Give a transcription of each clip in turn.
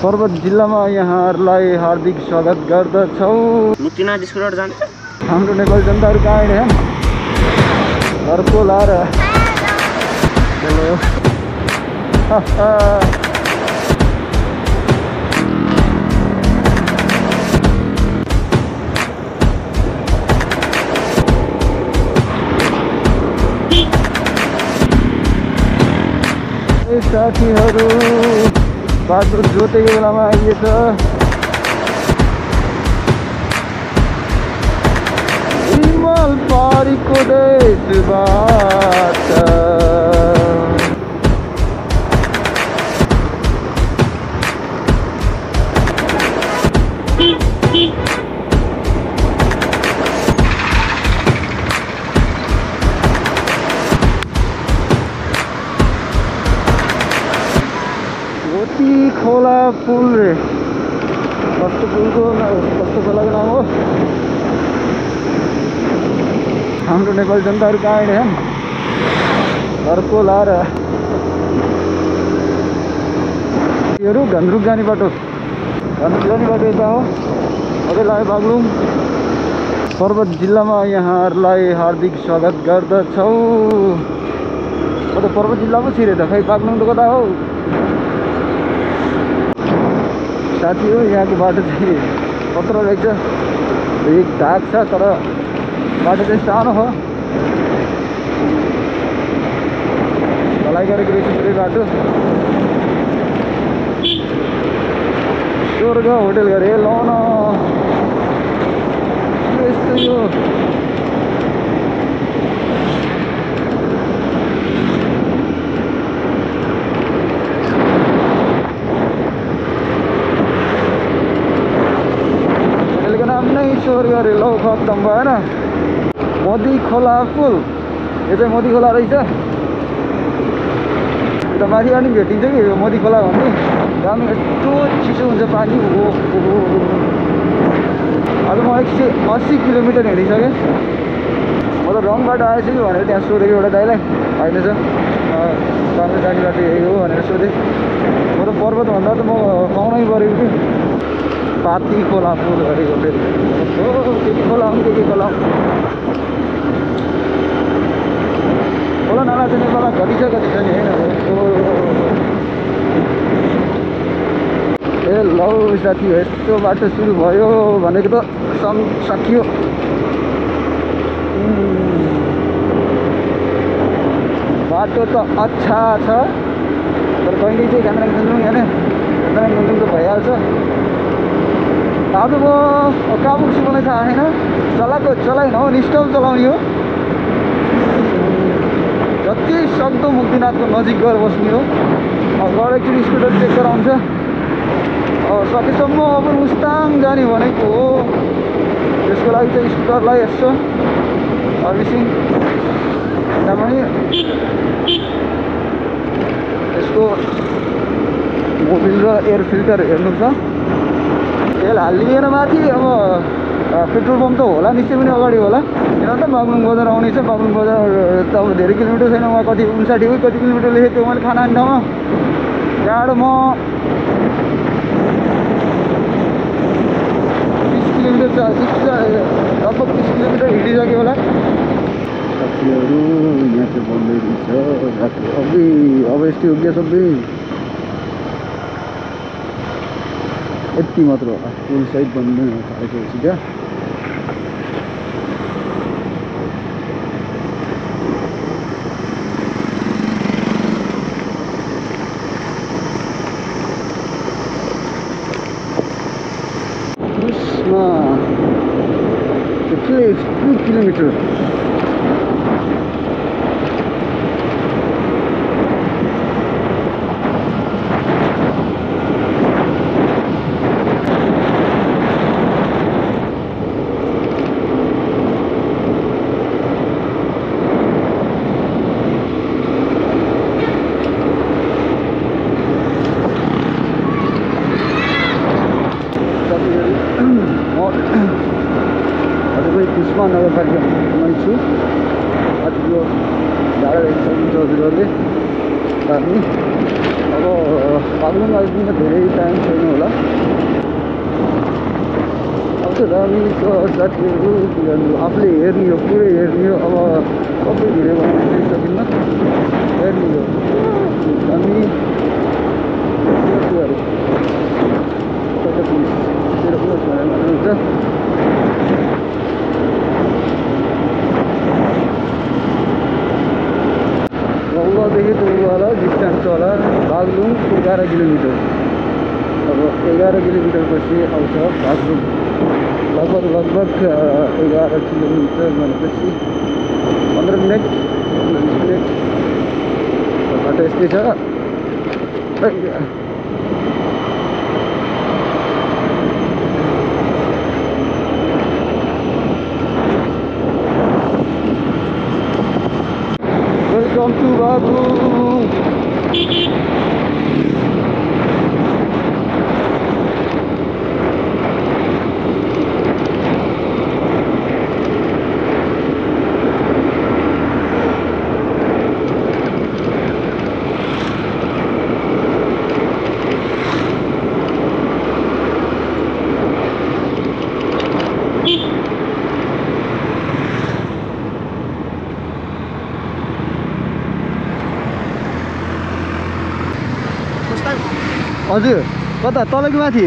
पर्वत जिल्लामा यहाँहरूलाई हार्दिक स्वागत गर्दछौँ। मुक्तिनाथ स्कुलबाट जान्छ हाम्रो नेपाली जनताहरू कहाँ आइरहेछन्? घरको लाएर हेलो साथीहरू बाटो जोतेको बेलामा आइएछ। हिमाल पारीको देशबाट खोला पुल रे कस्तो पुलको कस्तो खोलाको नाम हो? हाम्रो नेपाली जनताहरू कहाँ आइरहेछन्? घरको लाएर योहरू घनरुक जाने बाटो यता हो। अझै लाग्यो बागलुङ। पर्वत जिल्लामा यहाँहरूलाई हार्दिक स्वागत गर्दछौँ। पर्वत जिल्ला पो छिरे त खै बागलुङ त कता हो साथी हो? यहाँको बाटो चाहिँ कत्रो रहेछ, एक ढाक छ तर बाटो चाहिँ सानो हो। ढलाइ गरेको रहेछ पुरै बाटो। स्वर्ग होटेल गरे ल न यस्तो यो स्वर्ग अरे लौ खत्तम भएन। मोदी खोला पुल, यो चाहिँ मोदी खोला रहेछ। यता माथिबाट नि भेटिन्छ कि यो मोदी खोला भन्ने। जानु यस्तो चिसो हुन्छ पानी। आज म 180 किलोमिटर हिँडिसकेँ। म त रङ बाटो आएछु कि भनेर त्यहाँ सोधेको एउटा दाइलाई, होइन छ बाटो जाने बाटो यही हो भनेर सोधेँ। म त पर्वतभन्दा त म पाउनै परेको कि पाती खोला पुल गरेको फेरि के खोला हुन् के खोला खोला नाला चाहिँ नेपालमा कति छ नि होइन। ए लौ साथी यस्तो बाटो सुरु भयो भनेको त सकियो। बाटो त अच्छा छ तर कहिले चाहिँ कामराङ गुन्द्रुङ होइन, कामराङ गुन्द्रुङ त भइहाल्छ। आज म कहाँ पुग्छु मलाई थाहा छैन। चलाइन हो, स्टप चलाउने हो। जति सक्दो मुक्तिनाथको नजिक गएर बस्ने हो। गएर एकचोटि स्कुटर चेक गराउँछ। सकेसम्म अब मुस्ताङ जाने भनेको हो। त्यसको लागि चाहिँ स्कुटरलाई यसो सर्भिसिङ किनभने यसको मोबिल र एयर फिल्टर हेर्नु छ। तेल हालिदिएन माथि। अब पेट्रोल पम्प त होला निश्चय पनि अगाडि होला। किनभने त बागलुङ बजार आउनेछ। बागलुङ बजार त अब धेरै किलोमिटर छैन। उहाँ कति 59 हो कति किलोमिटर लेखेको थियो मैले खाना खाने ठाउँमा। त्यहाँबाट म 30 किलोमिटर लगभग 30 किलोमिटर हिँडिसक्यो होला। साथीहरू यहाँ चाहिँ बन्दै रहेछ बाटो। अब यस्तै हो क्या सबै, यति मात्र होला। पुल सहित बन्दै थालेपछि क्या उसमा 2 किलोमिटर। कुष्मा नगरपालिकामै छु। आज यो झाडा हेरिसकिन्छ हजुरहरूले। अब बागलुङ आइपुग्न धेरै टाइम छैन होला। दामी छ साथीहरू आफूले हेर्ने हो पुरै हेर्ने हो अब सबै भिडियो बनाउन सकिन्न हेर्ने हो दामी कुराहरू वल्लदेखि तलवाला डिस्टेन्स होला बागलुङ 11 किलोमिटर अब 11 किलोमिटर पछि आउँछ बागलुङ लगभग 11 किलोमिटर भनेपछि 15 मिनट 20 मिनट बाटो यस्तै छ Welcome to Bagu. हजुर कता तल कि माथि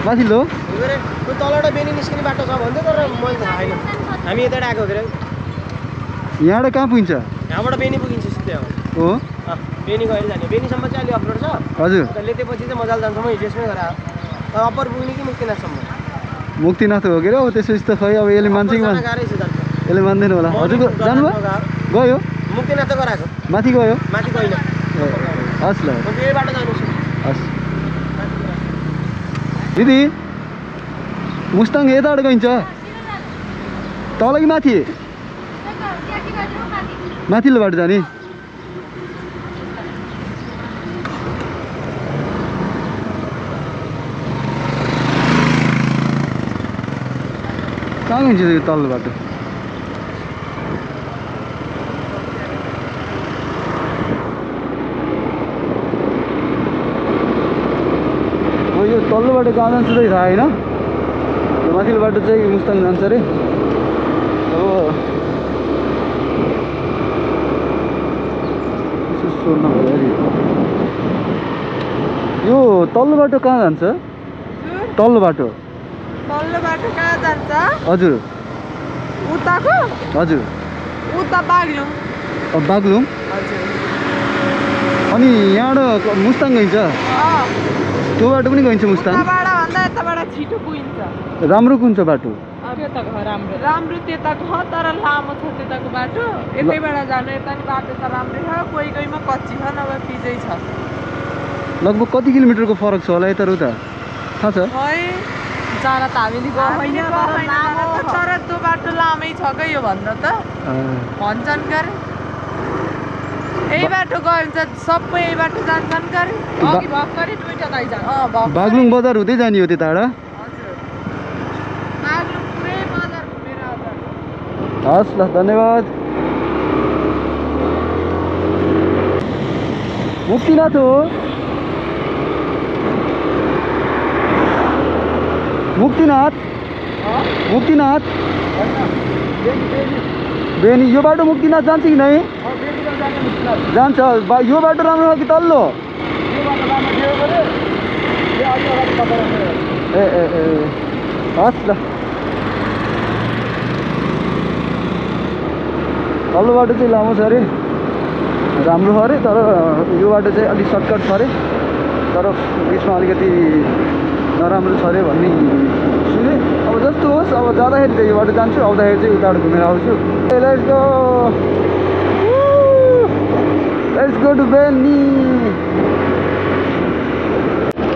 माथि लो तलबाट बेनी निस्किने बाटो छ भन्दै तर मैले थाहा छैन हामी यताबाट आएको के यहाँबाट कहाँ पुगिन्छ यहाँबाट बेनी पुगिन्छ सिधै हो बेनी गएर जाने बेनीसम्म चाहिँ अलि अप्रोड छ हजुर लेतेपछि चाहिँ मजाले जान्छ म हिजोसमै गरेर अप्पर पुग्ने कि मुक्तिनाथसम्म मुक्तिनाथ हो के अब त्यसपछि त खै अब यसले मान्छ कि गाह्रै छ जान्छ यसले मान्दैन होला हजुरको जानुभयो गयो मुक्तिनाथ त गराएको माथि गयो माथि गएन हस् ल यही बाटो जानुहोस् हस् दिदी मुस्ताङ यताबाट गइन्छ तल कि माथि माथिल्लो बाटो जाने कहाँ गइन्छ त्यो तल्लो बाटो यो तल्लो बाटो कहाँ जान्छ चाहिँ थाहा होइन माथिल्लो बाटो चाहिँ मुस्ताङ जान्छ अरे अब यसो सोध्नु भयो अरे यो तल्लो बाटो कहाँ जान्छ तल्लो बाटो कहाँ जान्छ हजुर उताको हजुर उता बागलुङ बागलुङ अनि यहाँबाट मुस्ताङ गइन्छ त्यो बाटो पनि गइन्छ मुस्ताङ यताबाट छिटो पुगिन्छ राम्रो कुन छ बाटो राम्रो त्यता छ तर लामो छ त्यताको बाटो यतैबाट जानु यता नि बाटो त राम्रै छ कोही कोहीमा कच्ची छ नभए पिजै छ लगभग कति किलोमिटरको फरक छ होला यता उता थाहा छ जान त हामीले तर त्यो बाटो लामै छ क्या यो भन्दा त भन्छन् गरे यही बाटो गयो भने चाहिँ सबै यही बाटो जान्छन् गरे अघि भर्खरै दुईटा दाइ जान्छ बागलुङ बजार हुँदै जाने हो त्यताबाट बागलुङ पुरै बजार घुमेर आउँछ हस् ल धन्यवाद मुक्तिनाथ हो मुक्तिनाथ बेनी यो बाटो मुक्तिनाथ जान्छ कि नै जान्छ यो बाटो राम्रो हो कि तल्लो ए ए ए हस् ल तल्लो बाटो चाहिँ लामो छ अरे राम्रो छ अरे तर यो बाटो चाहिँ अलिक सर्टकट छ अरे तर बिचमा अलिकति नराम्रो छ अरे भन्ने सुने अब जस्तो होस् अब जाँदाखेरि चाहिँ यो बाटो जान्छु आउँदाखेरि चाहिँ उताबाट घुमेर आउँछु लेट्स गो टु बेनी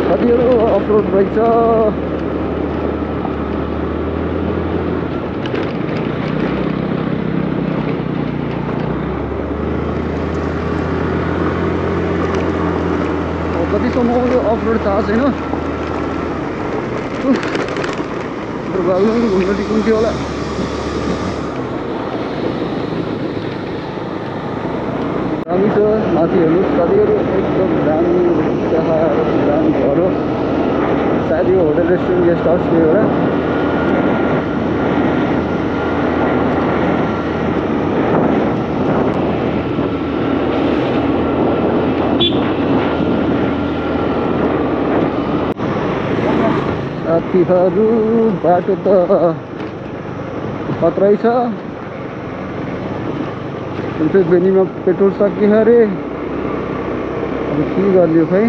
कतिहरू अफरोड रहेछ कतिसम्म यो अफरोड थाहा छैन घुम्न टिकुन्थ्यो होला दामी छ माथि हेर्नुहोस् साथीहरू एकदम दामी दामी घर हो सायद यो होटल रेस्टुरेन्ट गेस्ट हाउस के होला साथीहरू बाटो त खत्रै छ। बेनीमा पेट्रोल सकियो अरे, अब के गर्ने खै।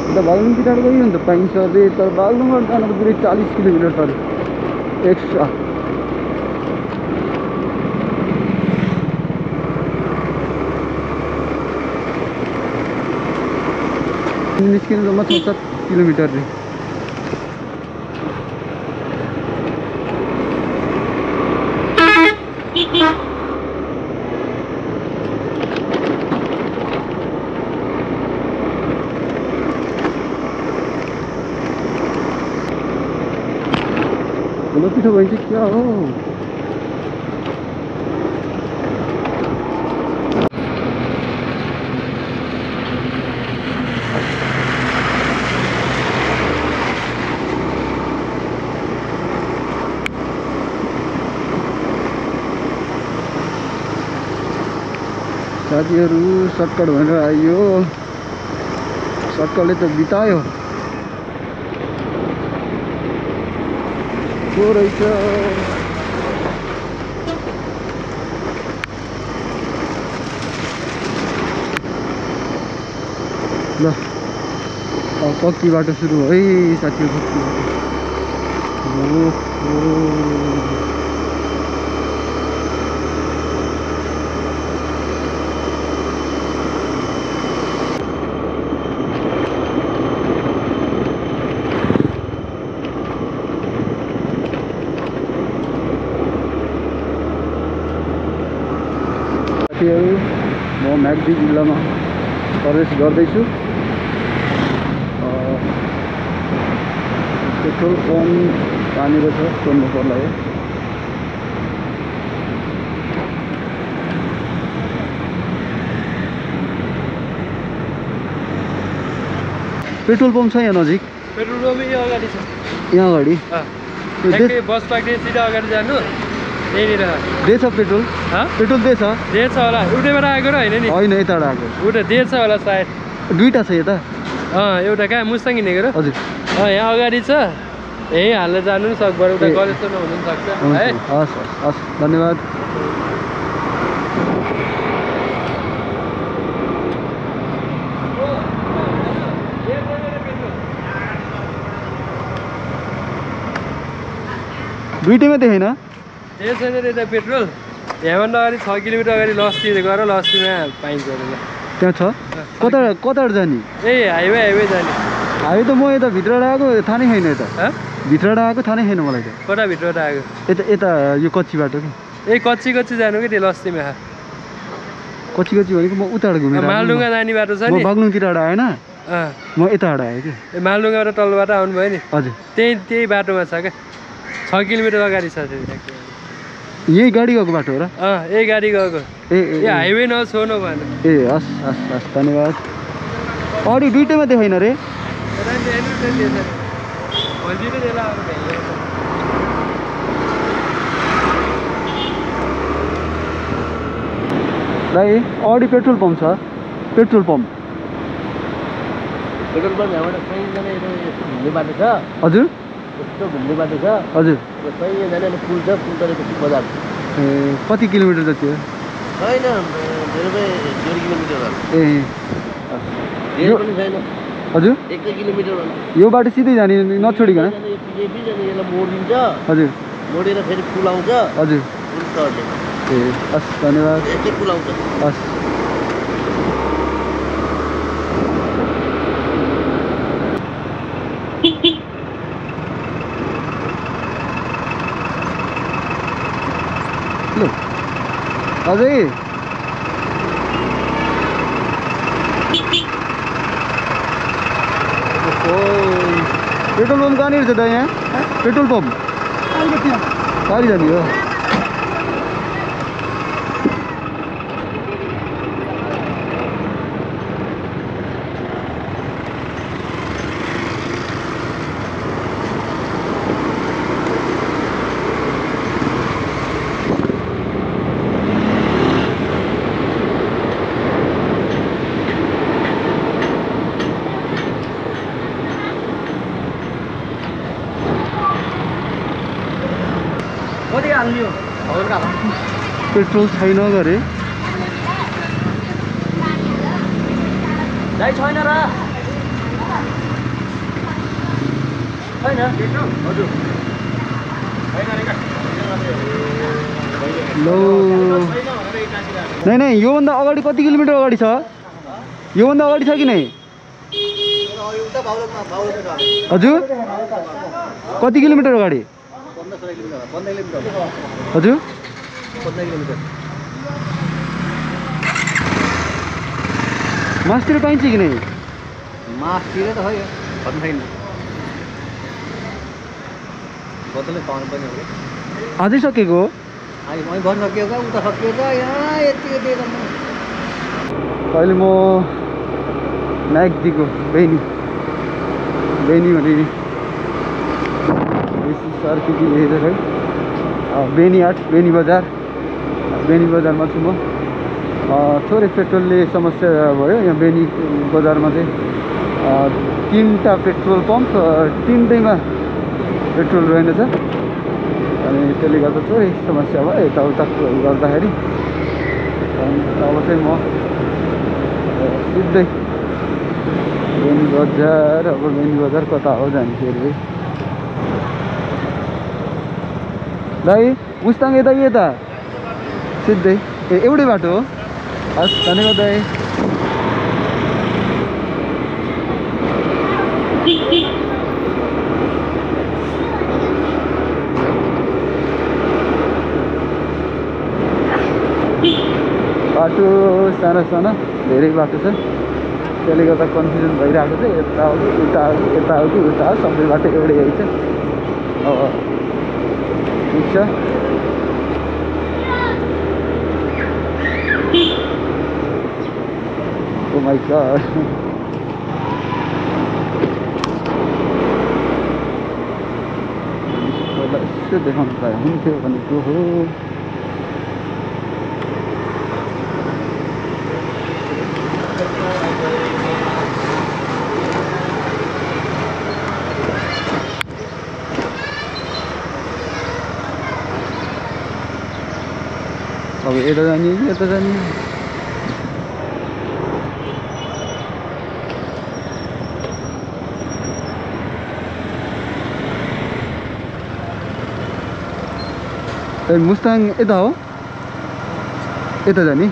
अन्त बागलुङ पछाडि गयो भने त पाइन्छ अरे, तर बागलुङबाट जानु त पुरै 40 किलोमिटर छ अरे एक्स्ट्रा। निस्किनु जम्मा 6-7 किलोमिटर रे। ठुलो पिठो भइन्छ क्या हो। साथीहरू सर्टकट भनेर आइयो, सर्टकटले त बितायो। को रहेछ ल, पक्की बाटो सुरु है साथीहरू। म म्याग्दी जिल्लामा प्रवेश गर्दैछु। पेट्रोल पम्प कहाँनिर छ सोध्नु पर्ला है। पेट्रोल पम्प छ यहाँ नजिक? पेट्रोल पम्प यहाँ अगाडि छ, यहाँ अगाडि बस पार्टी सिधा अगाडि जानु, यहीँनिर दिएछ पेट्रोल? पेट्रोल दिएछ? दिएछ होला, उतैबाट आएको र होइन नि? होइन, यताबाट आएको। उता दिएछ होला सायद। दुईवटा छ यता? एउटा कहाँ मुस्ताङ हिँडेको र? हजुर, यहाँ अगाडि छ, यही हाल्न जानु नि सकभर, उता कलेज हुनु पनि सक्छ है। हस् हस्, धन्यवाद। दुईटैमा देखेन? त्यही छैन रे यता पेट्रोल। यहाँभन्दा अगाडि 6 किलोमिटर अगाडि लस्ती गएर लस्तीमा पाइन्छ अरे। त्यहाँ छ? कताबाट जाने? ए हाइवे जाने। हाइवे त म यता भित्रबाट आएको थाहा नै छैन। यता भित्रबाट आएको थाहा नै छैन मलाई त। कता भित्रबाट आएको? यता यो कच्ची बाटो कि? ए कच्ची जानु कि त्यो लस्तीमा? कच्ची भनेको म उताबाट घुमेर मालडुङ्गा जाने बाटो छ नि। म बागलुङतिरबाट आएन, म यताबाट आएँ कि। मालडुङ्गाबाट तल्लोबाट आउनुभयो नि? हजुर, त्यही बाटोमा छ क्या, 6 किलोमिटर अगाडि छ। यही गाडी गएको बाटो हो र? यही गाडी गएको। ए हाइवे नछोड्नु भएन। ए हस् हस् हस्, धन्यवाद। अरू दुईटैमा देखाइन रे? दाइ अडी पेट्रोल पम्प छ? पेट्रोल पम्प यहाँबाट घुम्ने बाटो छ। हजुर, यस्तो घुम्ने बाटो छ। हजुर, पुल छ, पुल तरेपछि बजार। ए कति किलोमिटर जति हो? छैन, 1.5 किलोमिटर होला। ए धेरै पनि छैन। हजुर, 1 किलोमिटर होला। यो बाटो सिधै जाने, नछोडिकन? यसलाई मोडिन्छ, हजुर, मोडेर फेरि पुल आउँछ। हजुर, पुल चढ्ने। ए हस्, धन्यवाद। यस्तै पुल आउँछ। हस्। ल अझै पेट्रोल पम्प कहाँनिर छ त यहाँ? पेट्रोल पम्प कहाँ जाने हो? पेट्रोल छैन गरे छैन र छैन हजुर लो नै योभन्दा अगाडि कति किलोमिटर अगाडि छ योभन्दा अगाडि छ कि नै हजुर कति किलोमिटर अगाडि हजुर मासतिर पाइन्छ कि नै मासतिर त खै भन्नु छैन बोतलै पाउनु पनि हो अझै सकेको हो मैले भन्न सकियो उता सकियो त यहाँ यति अहिले म नायकजीको बहिनी भने सर्किटी हेरेर है बेनी हाट बेनी बजारमा छु म थोरै पेट्रोलले समस्या भयो यहाँ बेनी बजारमा चाहिँ 3टा पेट्रोल पम्प 3टैमा पेट्रोल रहेनछ अनि त्यसले गर्दा थोरै समस्या भयो यताउता गर्दाखेरि अब चाहिँ म सिधै बेनी बजार कता हो जाने फेरि दाइ मुस्ताङ यता सिधै एउटै बाटो हो हस् धन्यवाद दाइ बाटो सानो धेरै बाटो छ त्यसले गर्दा कन्फ्युजन भइरहेको छ यता हो कि उता हो सबै बाटो एउटै छ अब ठिक छ ओ माइ गॉड यसो देखाउनु पाए हुन्थ्यो भनेको हो अब यता जाने यता जाने मुस्ताङ यता हो यता जाने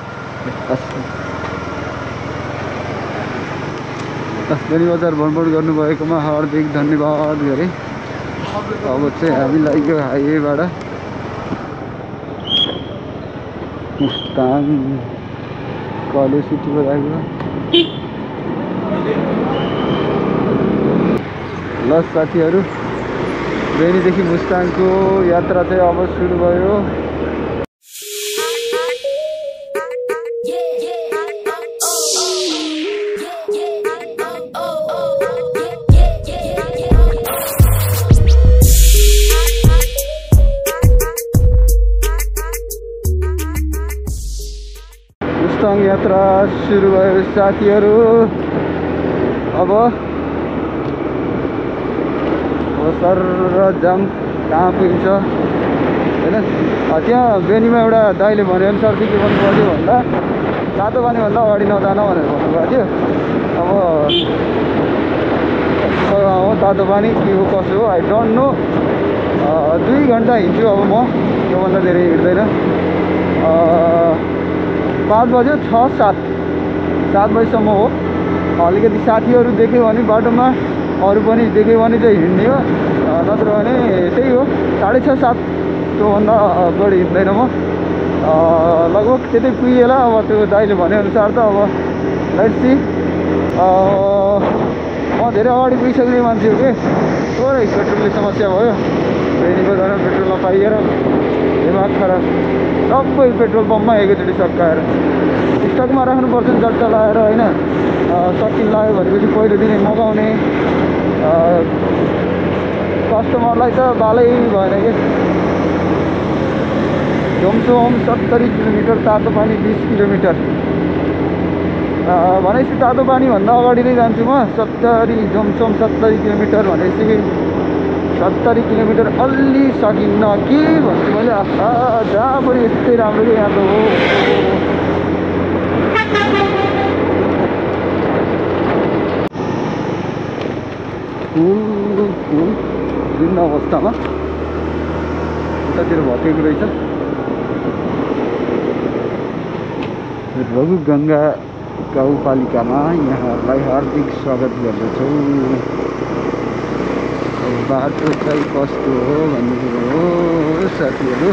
बेनी बजार भ्रमण गर्नुभएकोमा हार्दिक धन्यवाद गरे अब चाहिँ हामीलाई यो हाइवेबाट मुस्ताङ कलेज सिटी बजाएको ल साथीहरू बेनीदेखि मुस्ताङको यात्रा चाहिँ अब सुरु भयो मुस्ताङ यात्रा सुरु भयो साथीहरू अब सर र जाम कहाँ पुग्छ होइन त्यहाँ बेनीमा एउटा दाइले भनेअनुसार चाहिँ के गर्नु पर्यो भन्दा तातो पानी भन्दा अगाडि नजान भनेर भन्नुभएको थियो अब तातो पानी के हो कसो हो आई डोन्ट नो 2 घन्टा हिँड्छु अब म त्योभन्दा धेरै हिँड्दैन 5 बज्यो 6-7 बजीसम्म हो अलिकति साथीहरू देख्यो भने बाटोमा अरू पनि देख्यो भने चाहिँ हिँड्ने हो नत्र भने त्यही हो 6:30-7 त्योभन्दा बढी हिँड्दैन म लगभग त्यतै पुगेला अब त्यो दाइले भनेअनुसार त अब लेट्स सी म धेरै अगाडि पुगिसक्ने मान्छे हो कि थोरै पेट्रोलले समस्या भयो बेनी बजारमा पेट्रोल नपाइएर दिमाग खराब सबै पेट्रोल पम्पमा एकैचोटि सकाएर स्टकमा राख्नुपर्छ जट्टा लाएर होइन सकिन लाग्यो भनेपछि पहिलो दिनै मगाउने कस्टमरलाई त बालै भएन कि झोमसोम 70 किलोमिटर तातो पानी 20 किलोमिटर भनेपछि तातो पानी भन्दा अगाडि नै जान्छु म 70 झोमसोम 70 किलोमिटर भनेपछि 70 किलोमिटर अलि सकिन्न के भन्छु मैले। जहाँ पनि यस्तै राम्रो कि यहाँ त हो फुल विभिन्न अवस्थामा उतातिर भत्केको रहेछ। रघुगङ्गा गाउँपालिकामा यहाँहरूलाई हार्दिक स्वागत गर्दछौँ। बाटो चाहिँ कस्तो हो भन्ने कुरो हो साथीहरू।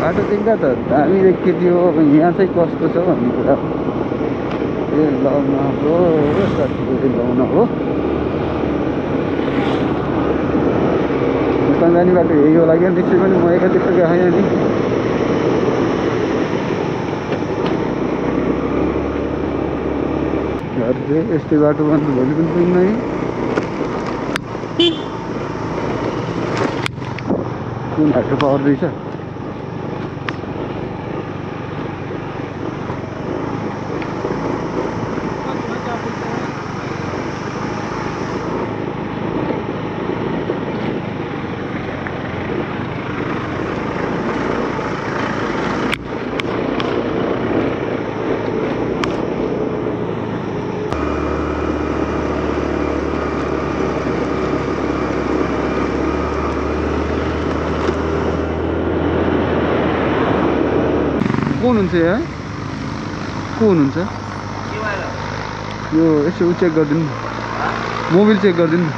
बाटो देख्दा त दामी देख्थ्यो त्यो, यहाँ चाहिँ कस्तो छ भन्ने कुरा ए लाउन हो साथीहरू, लाउन हो। मुस्ताङ जाने बाटो यही होला क्या निश्चय पनि। म एकातिर त गएँ नि। यस्तै बाटो भन्नु भोलि पनि पुग्न है। कुन बाटो पावर रहेछ को हुनुहुन्छ यहाँ? को हुनुहुन्छ? यो यसो चेक गरिदिनु, मोबिल चेक गरिदिनु।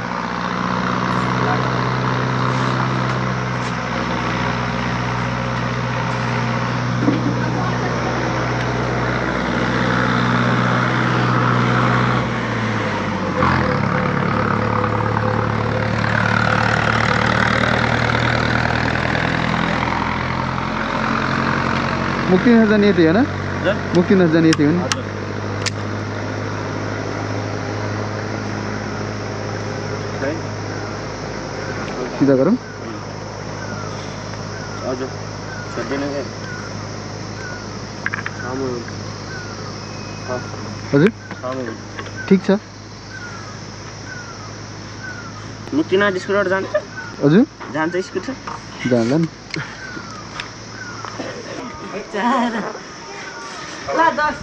मुक्तिनाथ जाने यति होइन? मुक्तिनाथ जाने यति हो नि? सिधा गरौँ। हजुर ठिक छ। मुक्तिनाथ स्कुटर जान्छ? हजुर जान्छ स्कुटर जान्ला नि। ला 10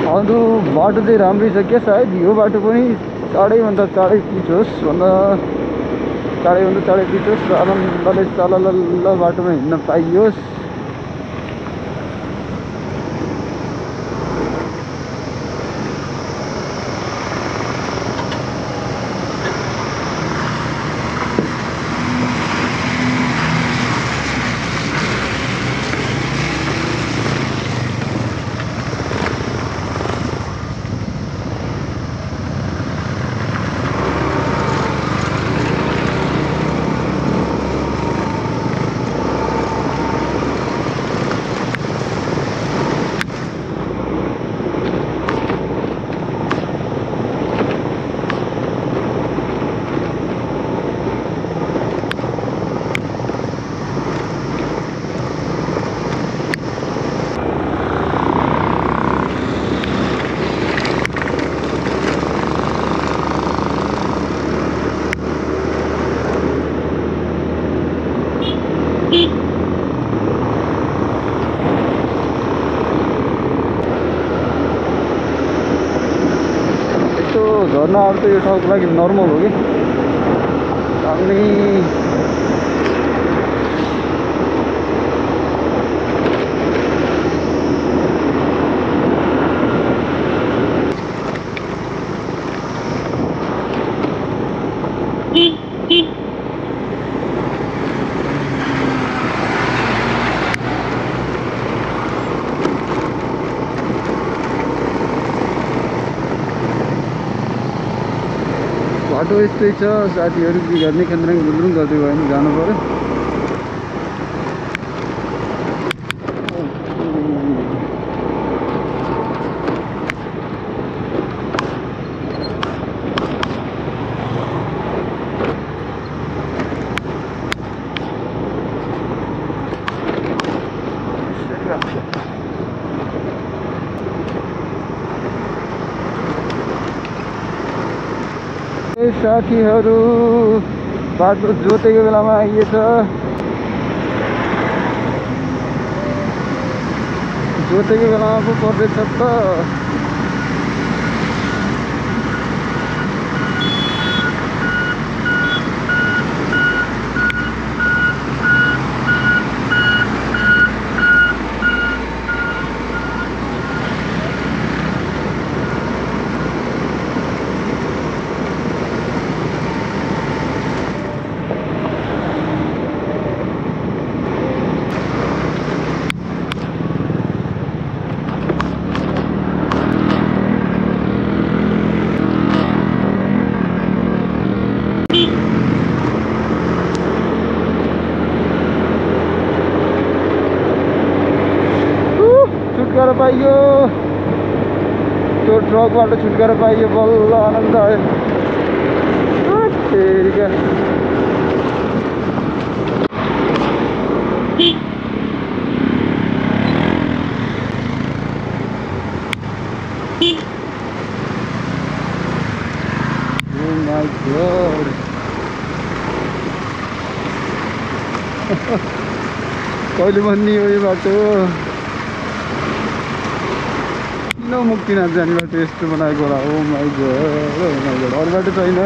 अरू बाटो चाहिँ राम्रै छ क्या। सायद यो बाटो पनि चाँडैभन्दा चाँडै पिच होस्, चाँडैभन्दा चाँडै पिच होस् र आनन्दले चलल बाटोमा हिँड्न पाइयोस्। झर्नाहरू त यो ठाउँको लागि नर्मल हो कि। अनि बाटो यस्तै छ साथीहरू बिगार्ने केन्द्रङ गुन्द्रुङ गर्दै गयो भने जानु पर्यो साथीहरू बाटो जोतेको बेलामा आइएछ जोतेको बेलामा पो पर्दैछ त छुटकारा पाइयो त्यो ट्रकबाट छुटकारा पाइयो बल्ल आनन्द आयो फेरिका Oh my God. कहिले भन्ने हो यो बाटो किन मुक्तिनाथ जाने बाटो यस्तो बनाएको होला ओ माई गड अरू बाटो छैन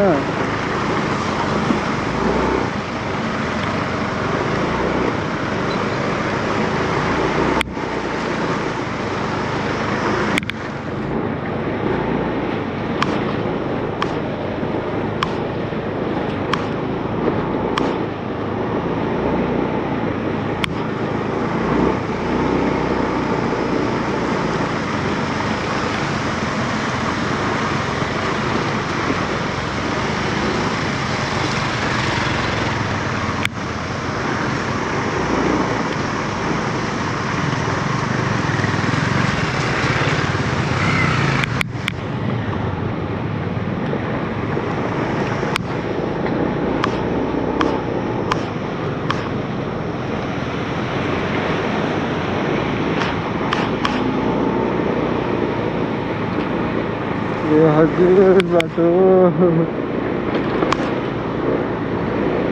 हजुर बाटो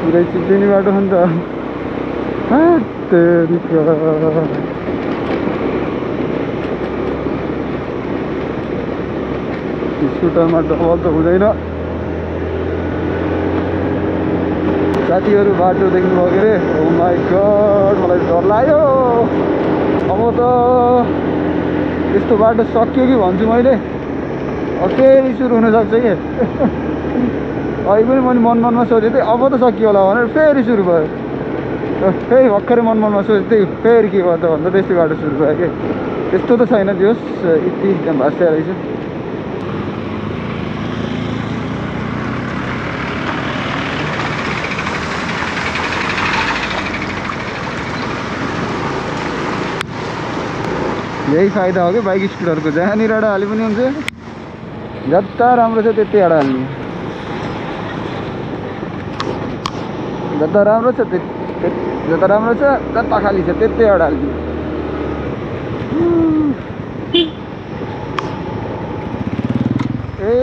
पुरै चिप्लिने बाटो हो नि त स्कुटरमा डबल त हुँदैन साथीहरू बाटो देख्नुभयो के अरे ओ माई गड मलाई डर लाग्यो अब त यस्तो बाटो सक्यो कि भन्छु मैले फेरि सुरु हुनसक्छ कि अहिले पनि मैले मनमा सोचेको थिएँ अब त सकियो होला भनेर फेरि सुरु भयो फेरि भर्खरै मनमा सोचेको थिएँ फेरि के भयो त भन्दा त्यस्तै बाटो सुरु भयो कि त्यस्तो त छैन त्यो यति भाषा रहेछ यही फाइदा हो कि बाइक स्कुटरको जहाँनिर हाले पनि हुन्छ जता राम्रो छ त्यतै हाल्ने जता राम्रो छ जता खाली छ त्यतै हाल्ने ए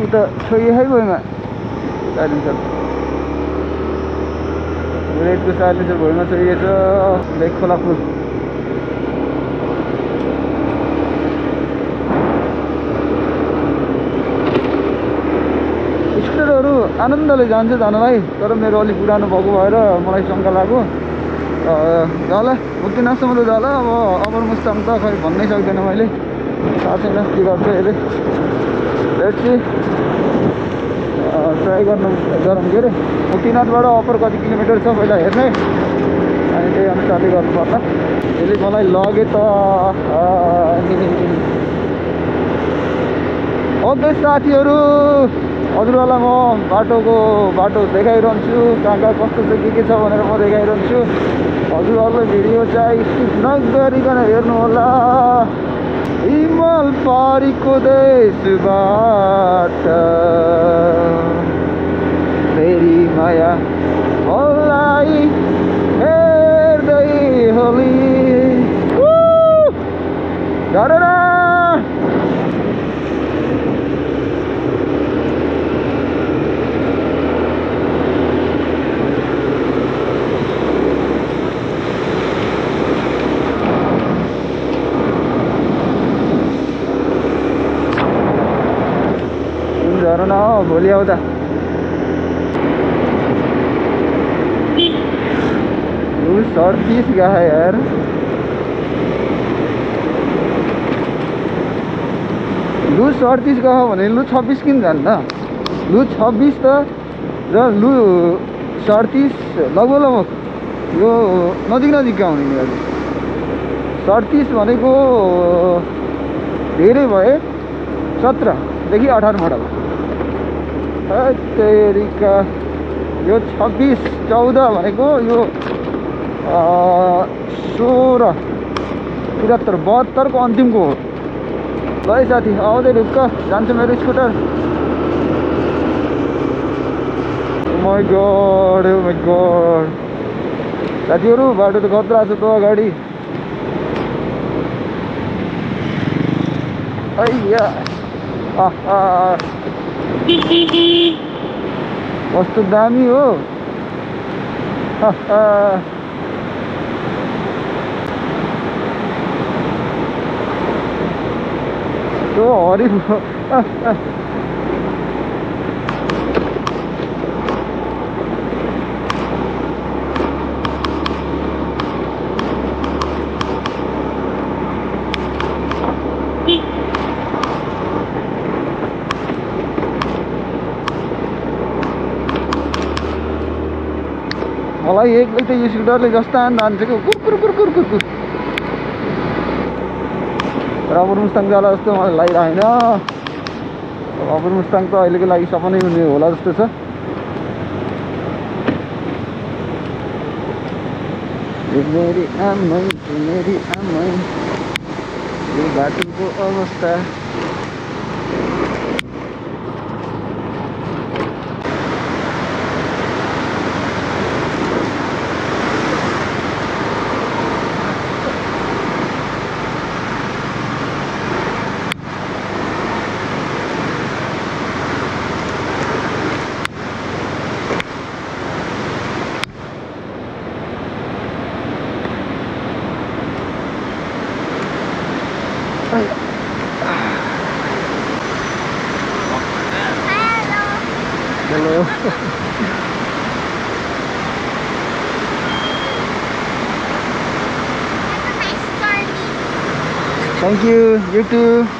उता छोई है भुइँमा साइलेन्सर बुलेटको साइलेन्सर भुइँमा छोइएछ लेक खोला फुल स्कुटरहरू आनन्दले जान्छ जानलाई तर मेरो अलिक पुरानो भएको भएर मलाई शङ्का लाग्यो जाला मुक्तिनाथसम्म त जाला अब अपर मुस्ताङ त खै भन्नै सक्दैन मैले थाहा छैन के गर्छ हेरेँ लेट्स ट्राई गर्नु गरौँ के अरे मुक्तिनाथबाट अपर कति किलोमिटर छ पहिला हेर्ने अनि त्यही अनुसारले गर्नुपर्ला यसले मलाई लगे त ओके साथीहरू हजुरहरूलाई म बाटो देखाइरहन्छु कहाँ कहाँ कस्तो छ के छ भनेर म देखाइरहन्छु हजुरहरूले भिडियो चाहिँ स्किप नगरिकन हेर्नु होला हिमाल पारीको देशबाट फेरि माया मलाई हेर्दै होली गरेर झरना हो भोलि आउँदा लु 38 गए यार लु 38 गयो भने लु 26 किन जान्न लु 26 त र लु 38 लगभग यो नजिक आउने नि अहिले 38 भनेको धेरै भए 17 देखि 18 मोडल तेरिका यो 26 14 भनेको यो 16 73 72 को अन्तिमको हो ल है साथी आउँदै ढुक्क जान्छ मेरो स्कुटर ओ माई गॉड साथीहरू बाटो त खतरा छ त अगाडि आइया कस्तो दामी हो त्यो हरि मलाई एक्लै त यो स्कुटरले जस्ता जान्छ कि कुर रबर मुस्ताङ जाला जस्तो मलाई लागिरहेन रबर मुस्ताङ त अहिलेको लागि सपनै हुने होला जस्तो छ मेरी आमै यो बाटोको अवस्था Hello. Thank you. You too.